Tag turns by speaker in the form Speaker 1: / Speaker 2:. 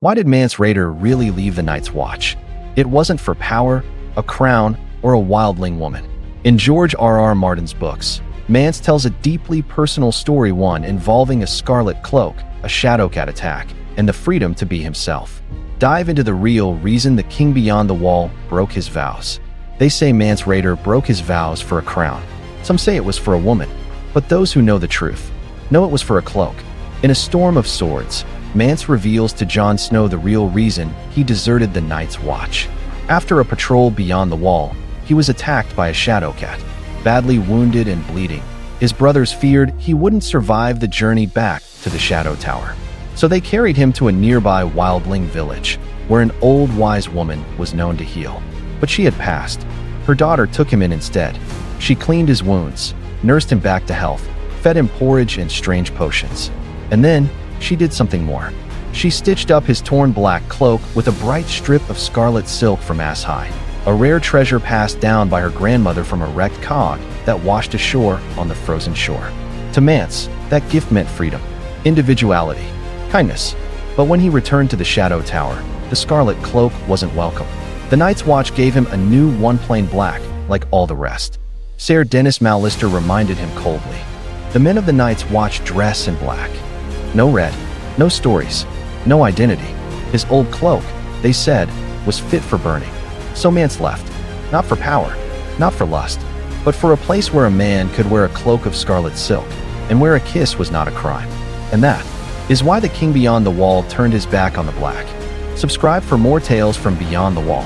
Speaker 1: Why did Mance Rayder really leave the Night's Watch? It wasn't for power, a crown, or a wildling woman. In George R.R. Martin's books, Mance tells a deeply personal story, one involving a scarlet cloak, a shadowcat attack, and the freedom to be himself. Dive into the real reason the king beyond the wall broke his vows. They say Mance Rayder broke his vows for a crown. Some say it was for a woman, but those who know the truth know it was for a cloak. In a storm of swords, Mance reveals to Jon Snow the real reason he deserted the Night's Watch. After a patrol beyond the wall, he was attacked by a shadowcat, badly wounded and bleeding. His brothers feared he wouldn't survive the journey back to the Shadow Tower. So they carried him to a nearby wildling village, where an old wise woman was known to heal. But she had passed. Her daughter took him in instead. She cleaned his wounds, nursed him back to health, fed him porridge and strange potions. And then, she did something more. She stitched up his torn black cloak with a bright strip of scarlet silk from High, a rare treasure passed down by her grandmother from a wrecked cog that washed ashore on the frozen shore. To Mance, that gift meant freedom, individuality, kindness. But when he returned to the Shadow Tower, the scarlet cloak wasn't welcome. The Night's Watch gave him a new one plain black, like all the rest. Sir Dennis Mallister reminded him coldly. The men of the Night's Watch dress in black. No red, no stories, no identity. His old cloak, they said, was fit for burning. So Mance left, not for power, not for lust, but for a place where a man could wear a cloak of scarlet silk, and where a kiss was not a crime. And that is why the king beyond the wall turned his back on the black. Subscribe for more tales from Beyond the Wall.